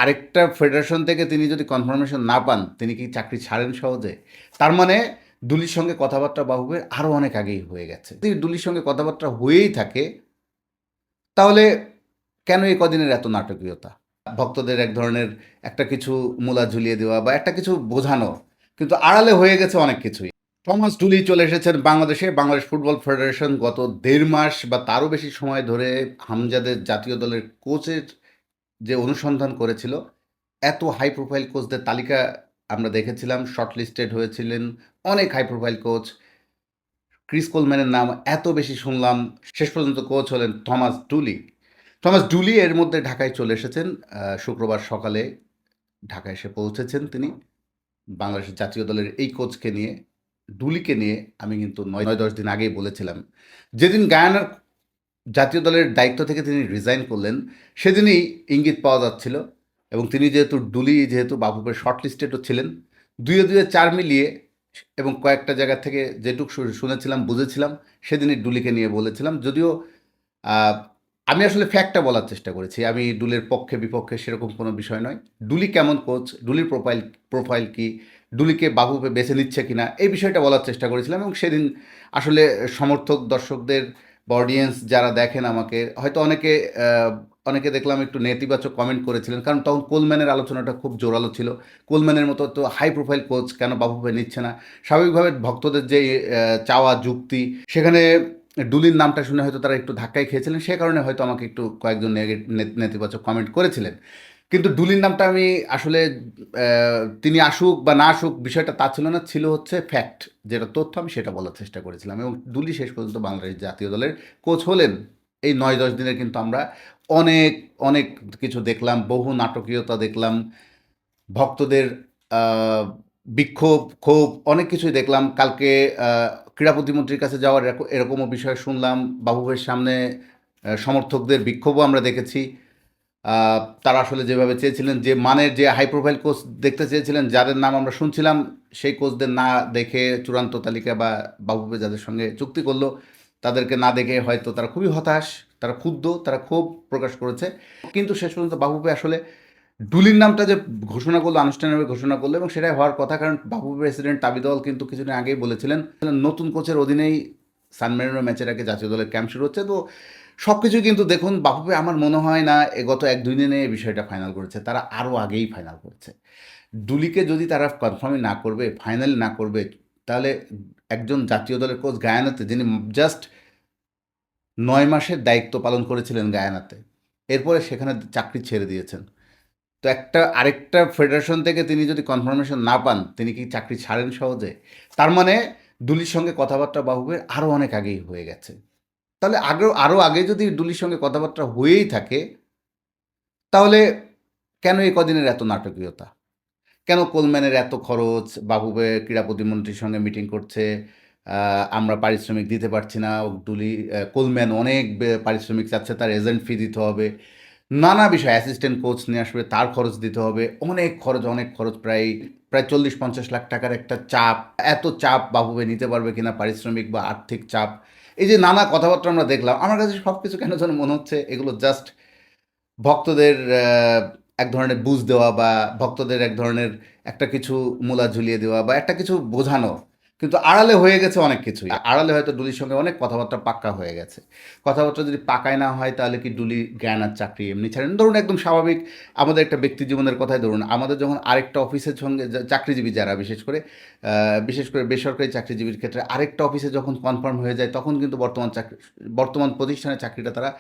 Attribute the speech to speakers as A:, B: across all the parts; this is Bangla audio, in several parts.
A: আরেকটা ফেডারেশন থেকে তিনি যদি কনফার্মেশন না পান, তিনি কি চাকরি ছাড়েন সহজে? তার মানে দুলির সঙ্গে কথাবার্তা বাফুফের আরও অনেক আগেই হয়ে গেছে। যদি দুলির সঙ্গে কথাবার্তা হয়েই থাকে, তাহলে কেন এই কদিনের এত নাটকীয়তা? ভক্তদের এক ধরনের একটা কিছু মূলা ঝুলিয়ে দেওয়া বা একটা কিছু বোঝানো, কিন্তু আড়ালে হয়ে গেছে অনেক কিছুই। থমাস টুলি চলে এসেছেন বাংলাদেশে। বাংলাদেশ ফুটবল ফেডারেশন গত ১.৫ মাস বা তারও বেশি সময় ধরে হামজাদের জাতীয় দলের কোচের যে অনুসন্ধান করেছিল, এত হাই প্রোফাইল কোচদের তালিকা আমরা দেখেছিলাম, শর্টলিস্টেড হয়েছিলেন অনেক হাই প্রোফাইল কোচ। ক্রিস কোলম্যানের নাম এত বেশি শুনলাম, শেষ পর্যন্ত কোচ হলেন থমাস ডুলি। থমাস ডুলি এর মধ্যে ঢাকায় চলে এসেছেন। শুক্রবার সকালে ঢাকায় এসে পৌঁছেছেন তিনি। বাংলাদেশের জাতীয় দলের এই কোচকে নিয়ে, ডুলিকে নিয়ে আমি কিন্তু ৯-১০ দিন আগেই বলেছিলাম। যেদিন গায়ানার জাতীয় দলের দায়িত্ব থেকে তিনি রিজাইন করলেন, সেদিনই ইঙ্গিত পাওয়া যাচ্ছিল এবং তিনি যেহেতু ডুলি যেহেতু বাফুফের শর্টলিস্টেডও ছিলেন, দুয়ে দুয়ে ৪ মিলিয়ে এবং কয়েকটা জায়গা থেকে যেটুকু শুনেছিলাম, বুঝেছিলাম, সেদিনই ডুলিকে নিয়ে বলেছিলাম। যদিও আ আমি আসলে ফ্যাক্টটা বলার চেষ্টা করেছি। আমি ডুলির পক্ষে বিপক্ষে সেরকম কোনো বিষয় নয়। ডুলি কেমন কোচ, ডুলির প্রোফাইল কী, ডুলিকে বাফুফে বেছে নিচ্ছে কিনা, এই বিষয়টা বলার চেষ্টা করেছিলাম এবং সেদিন আসলে সমর্থক, দর্শকদের বা অডিয়েন্স যারা দেখেন আমাকে, হয়তো অনেকে দেখলাম একটু নেতিবাচক কমেন্ট করেছিলেন। কারণ তখন কোলম্যানের আলোচনাটা খুব জোরালো ছিল। কোলম্যানের মতো তো হাই প্রোফাইল কোচ কেন বাফুফে নিচ্ছে না? স্বাভাবিকভাবে ভক্তদের যে চাওয়া যুক্তি, সেখানে ডুলির নামটা শুনে হয়তো তারা একটু ধাক্কাই খেয়েছিলেন। সে কারণে হয়তো আমাকে একটু কয়েকজন নেতিবাচক কমেন্ট করেছিলেন। কিন্তু ডুলির নামটা আমি আসলে তিনি আসুক বা না আসুক বিষয়টা তা ছিল না, ছিল হচ্ছে ফ্যাক্ট। যেটা তথ্য আমি সেটা বলার চেষ্টা করেছিলাম এবং ডুলি শেষ পর্যন্ত বাংলাদেশ জাতীয় দলের কোচ হলেন। এই ৯-১০ দিনের কিন্তু আমরা অনেক, অনেক কিছু দেখলাম, বহু নাটকীয়তা দেখলাম। ভক্তদের আ বিক্ষোভ, ক্ষোভ অনেক কিছুই দেখলাম। কালকে আ ক্রীড়া প্রতিমন্ত্রীর কাছে যাওয়ার এরকমও বিষয় শুনলাম। বাফুফের সামনে সমর্থকদের বিক্ষোভও আমরা দেখেছি। আ তারা আসলে যেভাবে চেয়েছিলেন, যে মানের যে হাই প্রোফাইল কোচ দেখতে চেয়েছিলেন, যাদের নাম আমরা শুনছিলাম, সেই কোচদের না দেখে চূড়ান্ত তালিকা বা বাফুফে যাদের সঙ্গে চুক্তি করল, তাদেরকে না দেখে হয়তো তারা খুবই হতাশ, তারা ক্ষুব্ধ, তারা ক্ষোভ প্রকাশ করেছে। কিন্তু শেষ পর্যন্ত বাফুফে আসলে ডুলির নামটা যে ঘোষণা করলো, আনুষ্ঠানিকভাবে ঘোষণা করলো এবং সেটাই হওয়ার কথা। কারণ বাফুফে প্রেসিডেন্ট তাবিদওয়াল কিন্তু কিছুদিন আগেই বলেছিলেন, নতুন কোচের অধীনেই সান মেরিনো ম্যাচের আগে জাতীয় দলের ক্যাম্প শুরু হচ্ছে। তো সব কিছুই কিন্তু দেখুন, বাফুফে আমার মনে হয় না গত ১-২ দিনে এই বিষয়টা ফাইনাল করেছে। তারা আরও আগেই ফাইনাল করেছে। ডুলিকে যদি তারা কনফার্মই না করবে, ফাইনাল না করবে, তাহলে একজন জাতীয় দলের কোচ গায়ানাতে, যিনি জাস্ট ৯ মাসের দায়িত্ব পালন করেছিলেন গায়ানাতে, এরপরে সেখানে চাকরি ছেড়ে দিয়েছেন। তো আরেকটা ফেডারেশন থেকে তিনি যদি কনফার্মেশন না পান, তিনি কি চাকরি ছাড়েন সহজে? তার মানে ডুলির সঙ্গে কথাবার্তা বাফুফের আরও অনেক আগেই হয়ে গেছে। তাহলে আরও আগে যদি ডুলির সঙ্গে কথাবার্তা হয়েই থাকে, তাহলে কেন এই কদিনের এত নাটকীয়তা? কেন কোলম্যানের এত খরচ? বাফুফে ক্রীড়া প্রতিমন্ত্রীর সঙ্গে মিটিং করছে, আমরা পারিশ্রমিক দিতে পারছি না। কোলম্যান অনেক পারিশ্রমিক চাচ্ছে, তার এজেন্ট ফি দিতে হবে। নানা বিষয়, অ্যাসিস্ট্যান্ট কোচ নিয়ে আসবে, তার খরচ দিতে হবে। অনেক খরচ, প্রায় ৪০-৫০ লাখ টাকার একটা চাপ। এত চাপ বাফুফে নিতে পারবে কিনা, পারিশ্রমিক বা আর্থিক চাপ। এই যে নানা কথাবার্তা আমরা দেখলাম, আমার কাছে সব কিছু কেন যেন মনে হচ্ছে এগুলো জাস্ট ভক্তদের এক ধরনের বুঝ দেওয়া বা ভক্তদের এক ধরনের একটা কিছু মূলা ঝুলিয়ে দেওয়া বা একটা কিছু বোঝানো। কিন্তু আড়ালে হয়ে গেছে অনেক কিছুই। আড়ালে হয়তো ডুলির সঙ্গে অনেক কথাবার্তা পাক্কা হয়ে গেছে। কথাবার্তা যদি পাকাই না হয়, তাহলে কি ডুলি জ্ঞান আর চাকরি এমনি ছাড়েন? ধরুন একদম স্বাভাবিক আমাদের একটা ব্যক্তি জীবনের কথাই ধরুন। আমাদের যখন আরেকটা অফিসের সঙ্গে চাকরিজীবী যারা বিশেষ করে বেসরকারি চাকরিজীবীর ক্ষেত্রে আরেকটা অফিসে যখন কনফার্ম হয়ে যায়, তখন কিন্তু বর্তমান প্রতিষ্ঠানের চাকরিটা তারা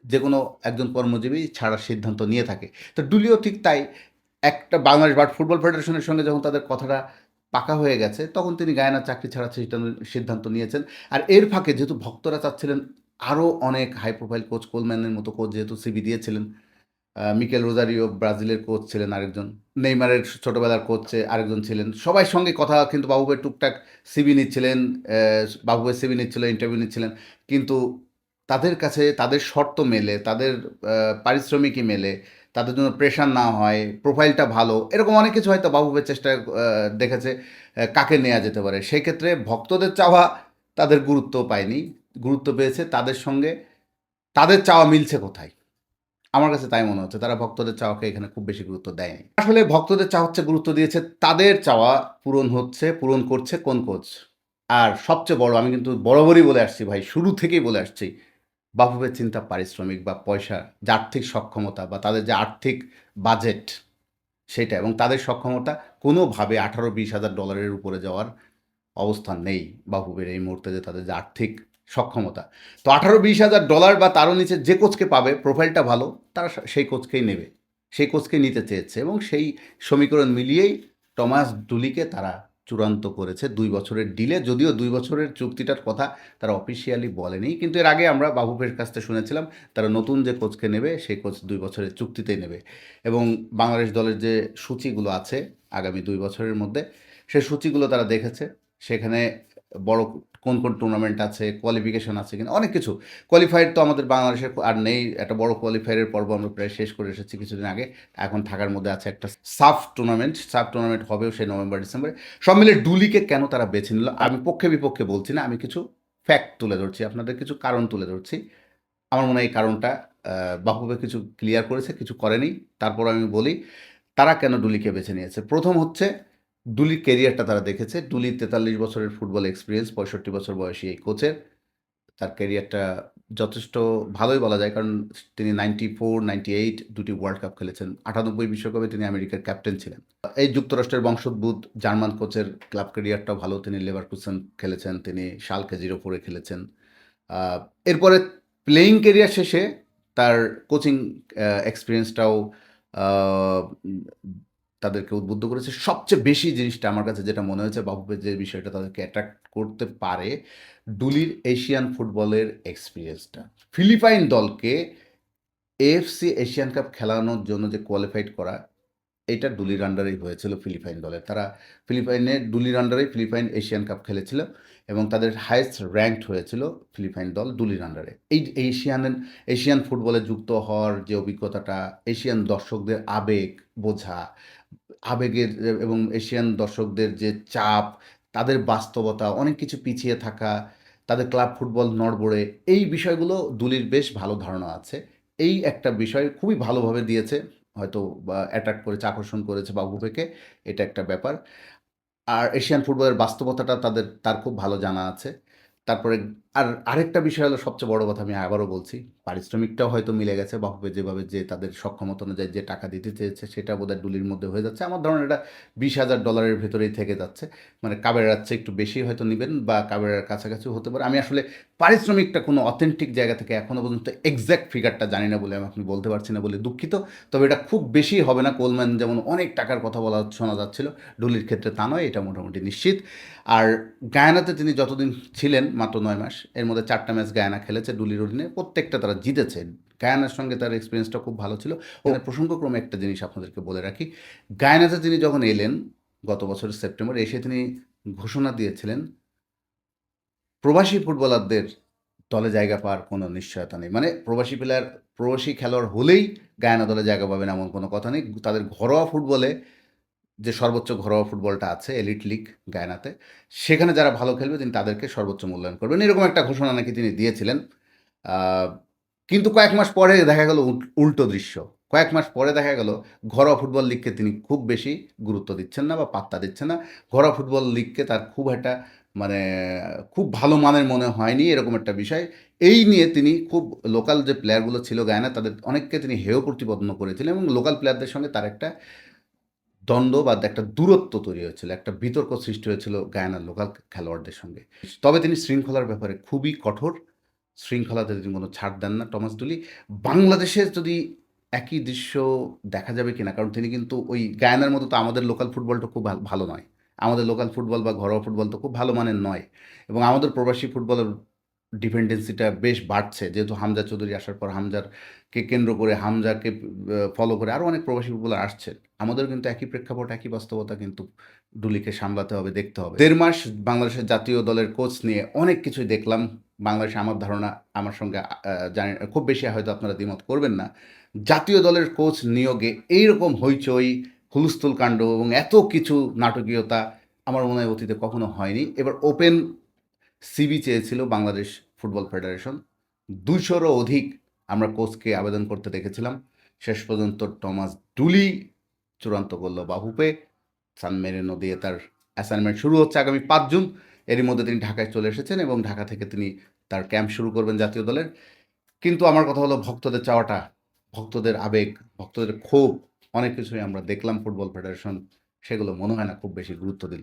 A: যেকোনো একজন কর্মজীবী ছাড়ার সিদ্ধান্ত নিয়ে থাকে। তো ডুলিও ঠিক তাই। একটা বাংলাদেশ ফুটবল ফেডারেশনের সঙ্গে যখন তাদের কথাটা পাকা হয়ে গেছে, তখন তিনি গায়ানার চাকরি ছাড়ার সিদ্ধান্ত নিয়েছেন। আর এর ফাঁকে যেহেতু ভক্তরা চাচ্ছিলেন আরও অনেক হাই প্রোফাইল কোচ, কোলম্যানের মতো কোচ যেহেতু সিভি দিয়েছিলেন, মিকেল রোজারিও ব্রাজিলের কোচ ছিলেন আরেকজন, নেইমারের ছোটবেলার কোচ আরেকজন ছিলেন। সবার সঙ্গে কথা কিন্তু বাফুফে টুকটাক সিভি নিচ্ছিলেন, বাফুফে সিভি নিচ্ছিল, ইন্টারভিউ নিচ্ছিলেন। কিন্তু তাদের কাছে তাদের শর্ত মেলে, তাদের পারিশ্রমিকই মেলে, তাদের জন্য প্রেশার না হয়, প্রোফাইলটা ভালো, এরকম অনেক কিছু হয়তো বাফুফের চেষ্টায় দেখেছে কাকে নেওয়া যেতে পারে। সেক্ষেত্রে ভক্তদের চাওয়া তাদের গুরুত্ব পায়নি, গুরুত্ব পেয়েছে তাদের সঙ্গে তাদের চাওয়া মিলছে কোথায়? আমার কাছে তাই মনে হচ্ছে। তারা ভক্তদের চাওয়াকে এখানে খুব বেশি গুরুত্ব দেয়নি। আসলে ভক্তদের চাওয়া হচ্ছে গুরুত্ব দিয়েছে, তাদের চাওয়া পূরণ করছে কোন কোচ? আর সবচেয়ে বড়, আমি কিন্তু বরাবরই বলে আসছি ভাই, শুরু থেকেই বলে আসছি, বাফুফের চিন্তা পারিশ্রমিক বা পয়সা, যে আর্থিক সক্ষমতা বা তাদের যে আর্থিক বাজেট সেটা, এবং তাদের সক্ষমতা কোনোভাবে $18-20,000 উপরে যাওয়ার অবস্থান নেই বাফুফের এই মুহূর্তে, যে তাদের যে আর্থিক সক্ষমতা। তো $18-20,000 বা তারও নিচে যে কোচকে পাবে, প্রোফাইলটা ভালো, তারা সেই কোচকেই নেবে, সেই কোচকেই নিতে চেয়েছে, এবং সেই সমীকরণ মিলিয়েই টমাস ডুলিকে তারা চূড়ান্ত করেছে 2 বছরের ডিলে। যদিও 2 বছরের চুক্তিটার কথা তারা অফিসিয়ালি বলেনি, কিন্তু এর আগে আমরা বাফুফের কাছ থেকে শুনেছিলাম তারা নতুন যে কোচকে নেবে সেই কোচ 2 বছরের চুক্তিতেই নেবে। এবং বাংলাদেশ দলের যে সূচিগুলো আছে আগামী 2 বছরের মধ্যে, সেই সূচিগুলো তারা দেখেছে, সেখানে বড় কোন কোন টুর্নামেন্ট আছে, কোয়ালিফিকেশন আছে কিনা, অনেক কিছু। কোয়ালিফায়ার তো আমাদের বাংলাদেশের আর নেই, একটা বড় কোয়ালিফায়ারের পর্ব আমরা প্রায় শেষ করে এসেছি কিছুদিন আগে। এখন ঢাকার মধ্যে আছে একটা সাফ টুর্নামেন্ট হবেও সেই নভেম্বর-ডিসেম্বরে। সব মিলে ডুলিকে কেন তারা বেছে নিল, আমি পক্ষে বিপক্ষে বলছি না, আমি কিছু ফ্যাক্ট তুলে ধরছি, আপনাদের কিছু কারণ তুলে ধরছি। আমার মনে হয় এই কারণটা বাফুফে কিছু ক্লিয়ার করেছে, কিছু করেনি। তারপর আমি বলি তারা কেন ডুলিকে বেছে নিয়েছে। প্রথম হচ্ছে ডুলির ক্যারিয়ারটা তারা দেখেছে। ডুলি 43 বছরের ফুটবল এক্সপিরিয়েন্স, 65 বছর বয়সী এই কোচের। তার ক্যারিয়ারটা যথেষ্ট ভালোই বলা যায়, কারণ তিনি 94, 98 দুটি ওয়ার্ল্ড কাপ খেলেছেন। 98 বিশ্বকাপে তিনি আমেরিকার ক্যাপ্টেন ছিলেন। এই যুক্তরাষ্ট্রের বংশোদ্ভূত জার্মান কোচের ক্লাব ক্যারিয়ারটাও ভালো। তিনি লেভারকুসেন খেলেছেন, তিনি শালকে 04-এ খেলেছেন। এরপরে প্লেয়িং ক্যারিয়ার শেষে তার কোচিং এক্সপিরিয়েন্সটাও তাদেরকে উদ্বুদ্ধ করেছে। সবচেয়ে বেশি জিনিসটা আমার কাছে যেটা মনে হয়েছে, বাফুফের যে বিষয়টা তাদেরকে অ্যাট্রাক্ট করতে পারে, ডুলির এশিয়ান ফুটবলের এক্সপিরিয়েন্সটা। ফিলিপাইন দলকে এএফসি এশিয়ান কাপ খেলানোর জন্য যে কোয়ালিফাইড করা, এটা ডুলির আন্ডারেই হয়েছিল ফিলিপাইন দলের। তারা ডুলির আন্ডারেই ফিলিপাইন এশিয়ান কাপ খেলেছিল, এবং তাদের হাইয়েস্ট র্যাঙ্কড হয়েছিল ফিলিপাইন দল ডুলির আন্ডারে। এই এশিয়ান ফুটবলে যুক্ত হওয়ার যে অভিজ্ঞতাটা, এশিয়ান দর্শকদের আবেগ বোঝা, আবেগের এবং এশিয়ান দর্শকদের যে চাপ, তাদের বাস্তবতা, অনেক কিছু পিছিয়ে থাকা, তাদের ক্লাব ফুটবল নড়বড়ে, এই বিষয়গুলো দুলির বেশ ভালো ধারণা আছে। এই একটা বিষয় খুবই ভালোভাবে দিয়েছে, হয়তো বা অ্যাট্রাক্ট করেছে, আকর্ষণ করেছে বাফুফেকে, এটা একটা ব্যাপার। আর এশিয়ান ফুটবলের বাস্তবতাটা তার খুব ভালো জানা আছে। তারপরে আরেকটা বিষয় হলো, সবচেয়ে বড় কথা আমি আবারও বলছি, পারিশ্রমিকটাও হয়তো মিলে গেছে। বাফুফে যেভাবে যে তাদের সক্ষমতা অনুযায়ী যে টাকা দিতে চেয়েছে, সেটা বোধহয় ডুলির মধ্যে হয়ে যাচ্ছে। আমার ধারণা এটা $20,000 ভেতরেই থেকে যাচ্ছে। মানে কাবেরার চেয়ে একটু বেশি হয়তো নেবেন, বা কাবেরার কাছাকাছিও হতে পারে। আমি আসলে পারিশ্রমিকটা কোনো অথেন্টিক জায়গা থেকে এখনও পর্যন্ত এক্সাক্ট ফিগারটা জানি না বলে আমি বলতে পারছি না বলে দুঃখিত। তবে এটা খুব বেশি হবে না। কোলম্যান যেমন অনেক টাকার কথা শোনা যাচ্ছিল, ডুলির ক্ষেত্রে তা নয়, এটা মোটামুটি নিশ্চিত। আর গায়ানাতে তিনি যতদিন ছিলেন, মাত্র 9 মাস, এর মধ্যে 4টা ম্যাচ গায়ানা খেলেছে ডুলির অধীনে, প্রত্যেকটা তারা জিতেছে। গায়ানার সঙ্গে তার এক্সপিরিয়েন্সটা খুব ভালো ছিল। ওখানে প্রসঙ্গক্রমে একটা জিনিস আপনাদেরকে বলে রাখি, গায়ানাতে তিনি যখন এলেন গত বছরের সেপ্টেম্বরে, এসে তিনি ঘোষণা দিয়েছিলেন প্রবাসী ফুটবলারদের দলে জায়গা পাওয়ার কোনো নিশ্চয়তা নেই। মানে প্রবাসী খেলোয়াড় হলেই গায়ানা দলে জায়গা পাবেন এমন কোনো কথা নেই। তাদের ঘরোয়া ফুটবলে, যে সর্বোচ্চ ঘরোয়া ফুটবলটা আছে এলিট লিগ গায়ানাতে, সেখানে যারা ভালো খেলবে তিনি তাদেরকে সর্বোচ্চ মূল্যায়ন করবেন, এরকম একটা ঘোষণা নাকি তিনি দিয়েছিলেন। কিন্তু কয়েক মাস পরে দেখা গেল উল্টো দৃশ্য। কয়েক মাস পরে দেখা গেল ঘরোয়া ফুটবল লিগকে তিনি খুব বেশি গুরুত্ব দিচ্ছেন না বা পাত্তা দিচ্ছেন না। ঘরোয়া ফুটবল লিগকে তার খুব একটা, মানে খুব ভালো মানের মনে হয়নি, এরকম একটা বিষয়। এই নিয়ে তিনি খুব লোকাল যে প্লেয়ারগুলো ছিল গায়ানা, তাদের অনেককে তিনি হেয় প্রতিপন্ন করেছিলেন, এবং লোকাল প্লেয়ারদের সঙ্গে তার একটা দ্বন্দ্ব বা একটা দূরত্ব তৈরি হয়েছিল, একটা বিতর্ক সৃষ্টি হয়েছিল গায়ানার লোকাল খেলোয়াড়দের সঙ্গে। তবে তিনি শৃঙ্খলার ব্যাপারে খুবই কঠোর। শৃঙ্খলাতে তিনি কোনো ছাড় দেন না টমাস ডুলি। বাংলাদেশে যদি একই দৃশ্য দেখা যাবে কিনা, কারণ তিনি কিন্তু ওই গায়ানার মতো তো আমাদের লোকাল ফুটবলটা খুব ভালো নয়। আমাদের লোকাল ফুটবল বা ঘরোয়া ফুটবল তো খুব ভালো মানের নয়, এবং আমাদের প্রবাসী ফুটবলের ডিপেন্ডেন্সিটা বেশ বাড়ছে, যেহেতু হামজা চৌধুরী আসার পর হামজাকে কেন্দ্র করে, হামজাকে ফলো করে আরও অনেক প্রবাসী ফুটবলার আসছে। আমাদেরও কিন্তু একই প্রেক্ষাপট, একই বাস্তবতা কিন্তু ডুলিকে সামলাতে হবে, দেখতে হবে। 1.5 মাস বাংলাদেশের জাতীয় দলের কোচ নিয়ে অনেক কিছুই দেখলাম। বাংলাদেশে আমার ধারণা, আমার সঙ্গে জানি খুব বেশি হয়তো আপনারা দ্বিমত করবেন না, জাতীয় দলের কোচ নিয়োগে এইরকম হইচই, হুলস্থুল কাণ্ড এবং এত কিছু নাটকীয়তা আমার মনে হয় অতীতে কখনো হয়নি। এবার ওপেন সিবি চেয়েছিল বাংলাদেশ ফুটবল ফেডারেশন। 200-রও অধিক আমরা কোচকে আবেদন করতে দেখেছিলাম, শেষ পর্যন্ত টমাস ডুলি চূড়ান্ত করলো বাফুফে। সান মেরিনো দিয়ে তার অ্যাসাইনমেন্ট শুরু হচ্ছে আগামী 5 জুন। এরই মধ্যে তিনি ঢাকায় চলে এসেছেন এবং ঢাকা থেকে তিনি তার ক্যাম্প শুরু করবেন জাতীয় দলের। কিন্তু আমার কথা হলো ভক্তদের চাওয়াটা, ভক্তদের আবেগ, ভক্তদের ক্ষোভ, অনেক কিছুই আমরা দেখলাম ফুটবল ফেডারেশন সেগুলো মনে হয় না খুব বেশি গুরুত্ব দিল।